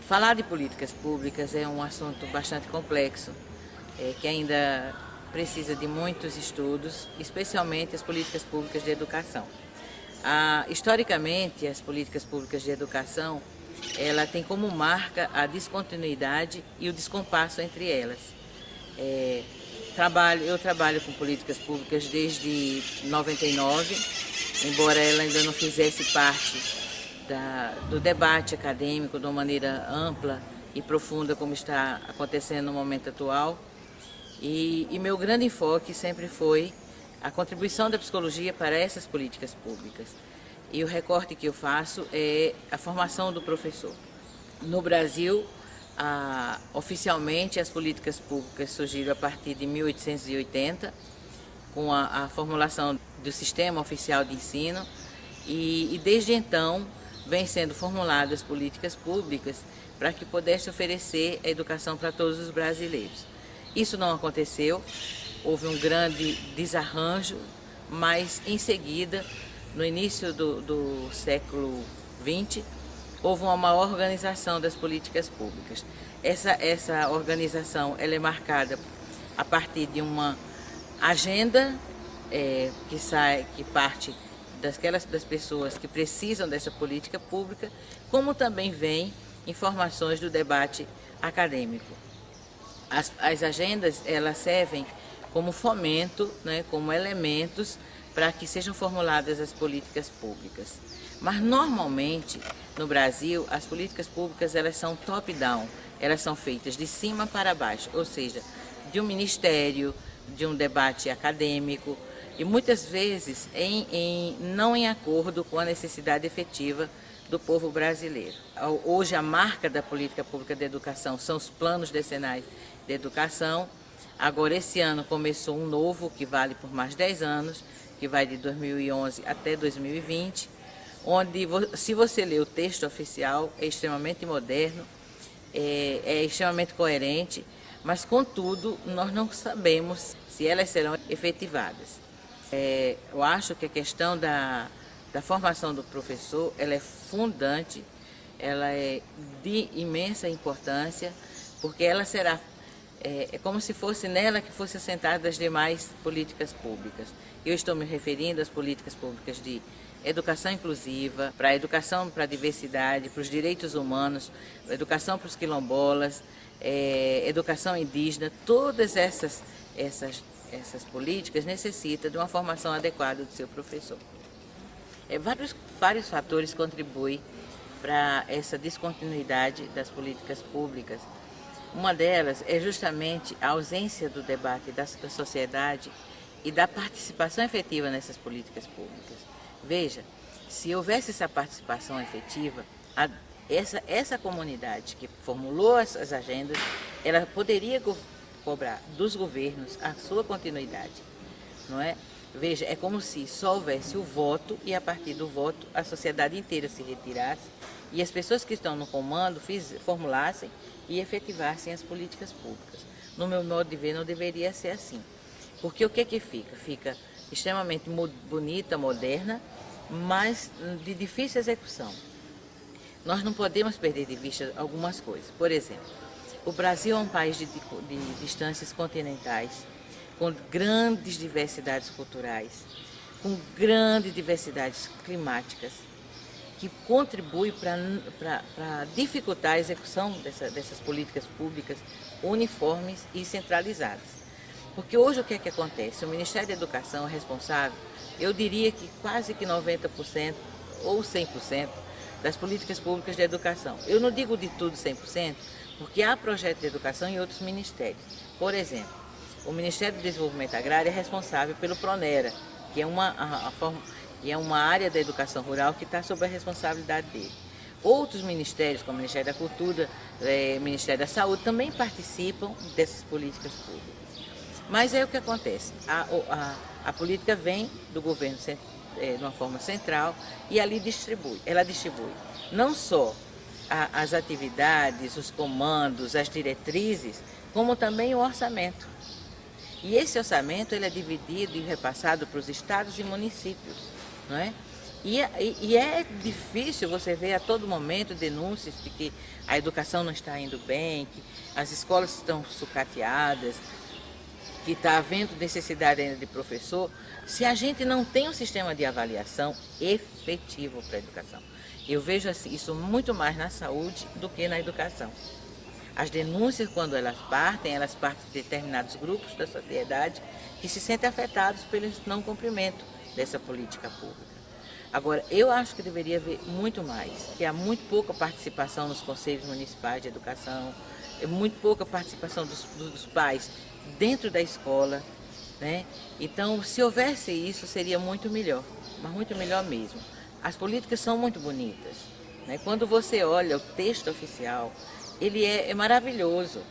Falar de políticas públicas é um assunto bastante complexo, que ainda precisa de muitos estudos, especialmente as políticas públicas de educação. Historicamente, as políticas públicas de educação, ela tem como marca a descontinuidade e o descompasso entre elas. Eu trabalho com políticas públicas desde 99, embora ela ainda não fizesse parte do debate acadêmico de uma maneira ampla e profunda como está acontecendo no momento atual. E meu grande enfoque sempre foi a contribuição da psicologia para essas políticas públicas. E o recorte que eu faço é a formação do professor. No Brasil, oficialmente as políticas públicas surgiram a partir de 1880, com a formulação do Sistema Oficial de Ensino, e desde então vem sendo formuladas políticas públicas para que pudesse oferecer a educação para todos os brasileiros. Isso não aconteceu, houve um grande desarranjo, mas em seguida, no início do século XX, houve uma maior organização das políticas públicas. Essa organização ela é marcada a partir de uma agenda que parte das pessoas que precisam dessa política pública, como também vem informações do debate acadêmico. As agendas elas servem como fomento, como elementos para que sejam formuladas as políticas públicas. Mas normalmente no Brasil as políticas públicas elas são top-down, elas são feitas de cima para baixo, ou seja, de um ministério, de um debate acadêmico, e muitas vezes não em acordo com a necessidade efetiva do povo brasileiro. Hoje a marca da política pública de educação são os planos decenais de educação. Agora esse ano começou um novo que vale por mais 10 anos, que vai de 2011 até 2020, onde se você ler o texto oficial é extremamente moderno, é extremamente coerente, mas contudo nós não sabemos se elas serão efetivadas. Eu acho que a questão da formação do professor ela é fundante, ela é de imensa importância, porque ela será, como se fosse nela que fosse assentada as demais políticas públicas. Eu estou me referindo às políticas públicas de educação inclusiva, para a educação para a diversidade, para os direitos humanos, educação para os quilombolas, educação indígena, todas essas políticas necessitam de uma formação adequada do seu professor. Vários fatores contribuem para essa descontinuidade das políticas públicas. Uma delas é justamente a ausência do debate da sociedade e da participação efetiva nessas políticas públicas. Veja, se houvesse essa participação efetiva, essa comunidade que formulou as agendas, ela poderia cobrar dos governos a sua continuidade, não é? Veja, é como se só houvesse o voto e a partir do voto a sociedade inteira se retirasse e as pessoas que estão no comando formulassem e efetivassem as políticas públicas. No meu modo de ver, não deveria ser assim, porque o que fica? Fica extremamente bonita, moderna, mas de difícil execução. Nós não podemos perder de vista algumas coisas. Por exemplo, o Brasil é um país de distâncias continentais, com grandes diversidades culturais, com grandes diversidades climáticas, que contribui para dificultar a execução dessas políticas públicas uniformes e centralizadas. Porque hoje o que é que acontece? O Ministério da Educação é responsável, eu diria que quase que 90% ou 100% das políticas públicas de educação. Eu não digo de tudo 100%, porque há projetos de educação em outros ministérios. Por exemplo, o Ministério do Desenvolvimento Agrário é responsável pelo PRONERA, que é uma área da educação rural que está sob a responsabilidade dele. Outros ministérios, como o Ministério da Cultura, o Ministério da Saúde, também participam dessas políticas públicas. Mas aí o que acontece? A política vem do governo de uma forma central e ali ela distribui não só as atividades, os comandos, as diretrizes, como também o orçamento. E esse orçamento ele é dividido e repassado para os estados e municípios, não é? E é difícil você ver a todo momento denúncias de que a educação não está indo bem, que as escolas estão sucateadas, que está havendo necessidade ainda de professor, se a gente não tem um sistema de avaliação efetivo para a educação. Eu vejo assim, isso muito mais na saúde do que na educação. As denúncias, quando elas partem de determinados grupos da sociedade que se sentem afetados pelo não cumprimento dessa política pública. Agora, eu acho que deveria haver muito mais, que há muito pouca participação nos conselhos municipais de educação, muito pouca participação dos pais dentro da escola, né? Então, se houvesse isso, seria muito melhor, mas muito melhor mesmo. As políticas são muito bonitas, né? Quando você olha o texto oficial, ele é maravilhoso.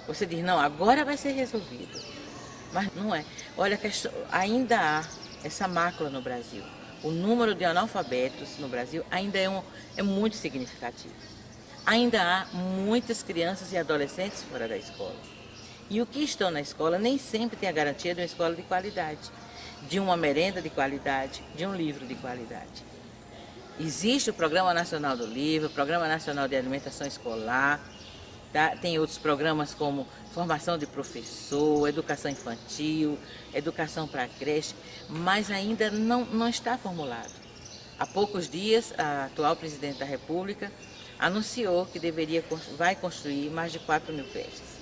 Você diz, não, agora vai ser resolvido, mas não é. Olha, ainda há essa mácula no Brasil. O número de analfabetos no Brasil ainda é muito significativo. Ainda há muitas crianças e adolescentes fora da escola. E o que estão na escola nem sempre tem a garantia de uma escola de qualidade, de uma merenda de qualidade, de um livro de qualidade. Existe o Programa Nacional do Livro, o Programa Nacional de Alimentação Escolar, tá? Tem outros programas como formação de professor, educação infantil, educação para a creche, mas ainda não está formulado. Há poucos dias, a atual presidente da República anunciou que vai construir mais de 4.000 creches.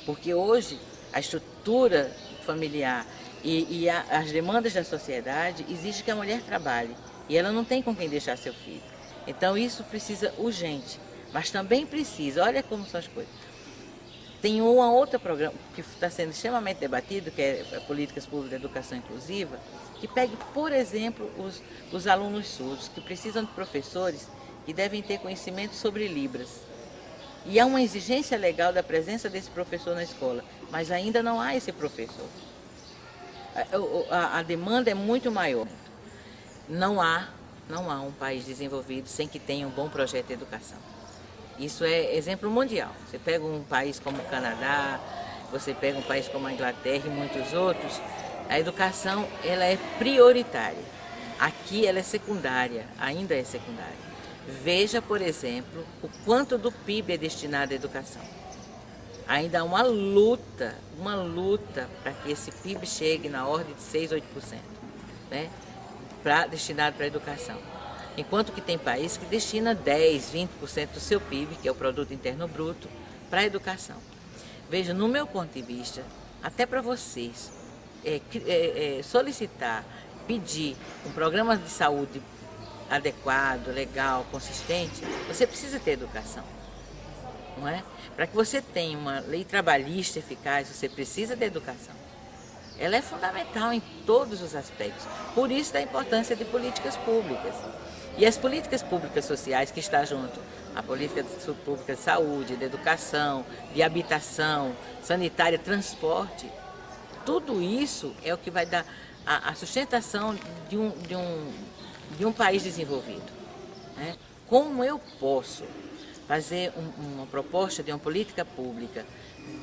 Porque hoje a estrutura familiar e as demandas da sociedade exigem que a mulher trabalhe e ela não tem com quem deixar seu filho. Então isso precisa urgente, mas também precisa, olha como são as coisas. Tem um outro programa que está sendo extremamente debatido, que é Políticas Públicas de Educação Inclusiva, que pegue, por exemplo, os alunos surdos, que precisam de professores que devem ter conhecimento sobre Libras. E há uma exigência legal da presença desse professor na escola, mas ainda não há esse professor. A demanda é muito maior. Não há um país desenvolvido sem que tenha um bom projeto de educação. Isso é exemplo mundial. Você pega um país como o Canadá, você pega um país como a Inglaterra e muitos outros, a educação ela é prioritária. Aqui ela é secundária, ainda é secundária. Veja, por exemplo, o quanto do PIB é destinado à educação. Ainda há uma luta para que esse PIB chegue na ordem de 6, 8%, né? Destinado para a educação. Enquanto que tem país que destina 10, 20% do seu PIB, que é o Produto Interno Bruto, para a educação. Veja, no meu ponto de vista, até para vocês solicitar, pedir um programa de saúde adequado, legal, consistente, você precisa ter educação, não é? Para que você tenha uma lei trabalhista eficaz, você precisa de educação. Ela é fundamental em todos os aspectos, por isso da importância de políticas públicas. E as políticas públicas sociais que estão junto, a política pública de saúde, de educação, de habitação, sanitária, transporte, tudo isso é o que vai dar a sustentação de um país desenvolvido, né? Como eu posso fazer uma proposta de uma política pública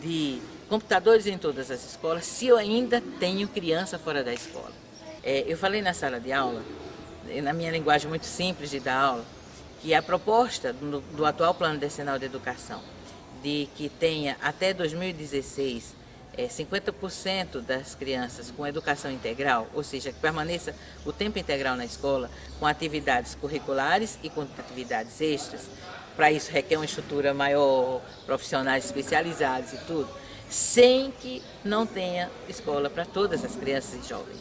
de computadores em todas as escolas se eu ainda tenho criança fora da escola? Eu falei na sala de aula, na minha linguagem muito simples de dar aula, que a proposta do atual Plano Decenal de Educação, de que tenha até 2016 50% das crianças com educação integral, ou seja, que permaneça o tempo integral na escola, com atividades curriculares e com atividades extras. Para isso requer uma estrutura maior, profissionais especializados e tudo, sem que não tenha escola para todas as crianças e jovens.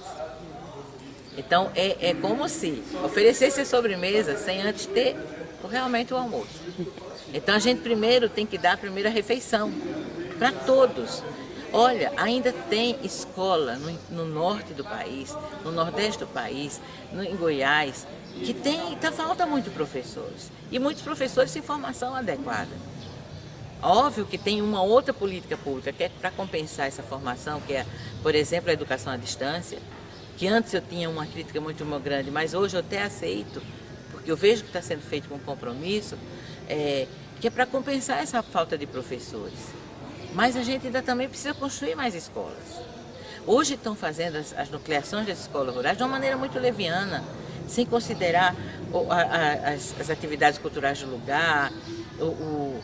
Então, é como se oferecesse a sobremesa sem antes ter realmente o almoço. Então, a gente primeiro tem que dar a primeira refeição para todos. Olha, ainda tem escola no norte do país, no nordeste do país, em Goiás, que falta muito professores. E muitos professores sem formação adequada. Óbvio que tem uma outra política pública que é para compensar essa formação, que é, por exemplo, a educação à distância, que antes eu tinha uma crítica muito grande, mas hoje eu até aceito, porque eu vejo que está sendo feito com compromisso, que é para compensar essa falta de professores. Mas a gente ainda também precisa construir mais escolas. Hoje estão fazendo as nucleações das escolas rurais de uma maneira muito leviana, sem considerar as atividades culturais do lugar, o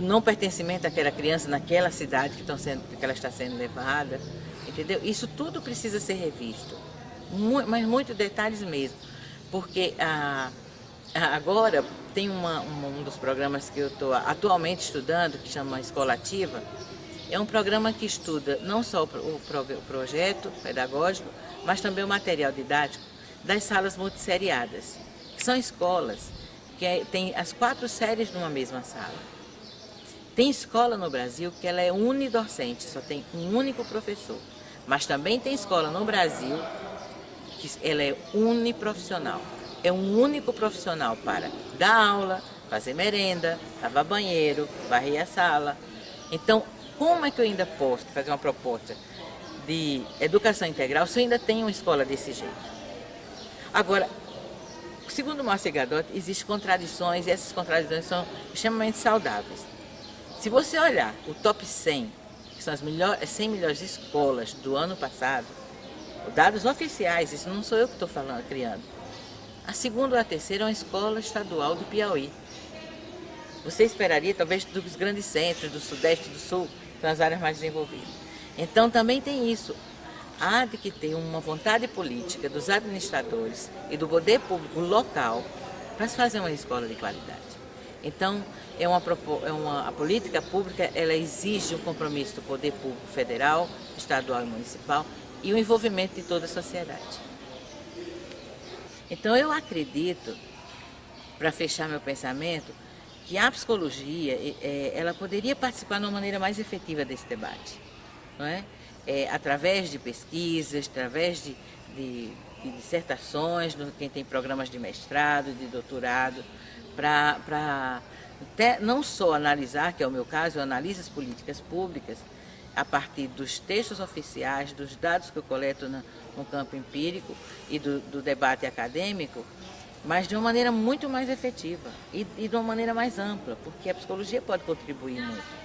não pertencimento daquela criança naquela cidade que ela está sendo levada, entendeu? Isso tudo precisa ser revisto, mas muitos detalhes mesmo, porque agora tem um dos programas que eu estou atualmente estudando, que chama Escola Ativa. É um programa que estuda não só o projeto pedagógico, mas também o material didático das salas multisseriadas, que são escolas que tem as 4 séries numa mesma sala. Tem escola no Brasil que ela é unidocente, só tem um único professor, mas também tem escola no Brasil que ela é uniprofissional. É um único profissional para dar aula, fazer merenda, lavar banheiro, varrer a sala. Então, como é que eu ainda posso fazer uma proposta de educação integral se eu ainda tenho uma escola desse jeito? Agora, segundo o Márcio Gadotti, existem contradições e essas contradições são extremamente saudáveis. Se você olhar o top 100, que são as 100 melhores escolas do ano passado, dados oficiais, isso não sou eu que estou criando. A segunda ou a terceira é uma escola estadual do Piauí. Você esperaria, talvez, dos grandes centros, do Sudeste e do Sul, nas áreas mais desenvolvidas. Então, também tem isso. Há de que ter uma vontade política dos administradores e do poder público local para se fazer uma escola de qualidade. Então, a política pública, ela exige um compromisso do poder público federal, estadual e municipal e o envolvimento de toda a sociedade. Então, eu acredito, para fechar meu pensamento, que a psicologia ela poderia participar de uma maneira mais efetiva desse debate, não é? Através de pesquisas, através de dissertações, quem tem programas de mestrado, de doutorado, para não só analisar, que é o meu caso, eu analiso as políticas públicas a partir dos textos oficiais, dos dados que eu coleto no campo empírico e do debate acadêmico, mas de uma maneira muito mais efetiva e de uma maneira mais ampla, porque a psicologia pode contribuir muito.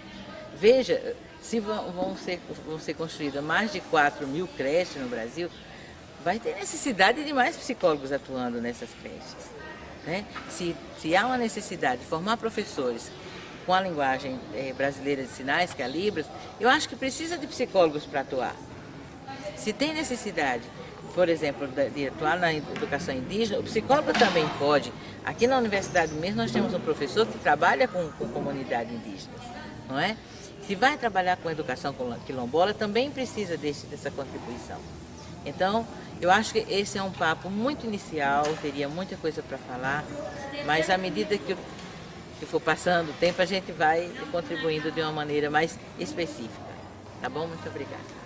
Veja, se vão ser construídas mais de 4.000 creches no Brasil, vai ter necessidade de mais psicólogos atuando nessas creches, né? Se há uma necessidade de formar professores com a linguagem brasileira de sinais, que é a Libras, eu acho que precisa de psicólogos para atuar. Se tem necessidade, por exemplo, de atuar na educação indígena, o psicólogo também pode. Aqui na universidade mesmo nós temos um professor que trabalha com comunidade indígena, não é? Se vai trabalhar com educação quilombola, também precisa dessa contribuição. Então, eu acho que esse é um papo muito inicial, teria muita coisa para falar, mas à medida que for passando o tempo, a gente vai contribuindo de uma maneira mais específica. Tá bom? Muito obrigada.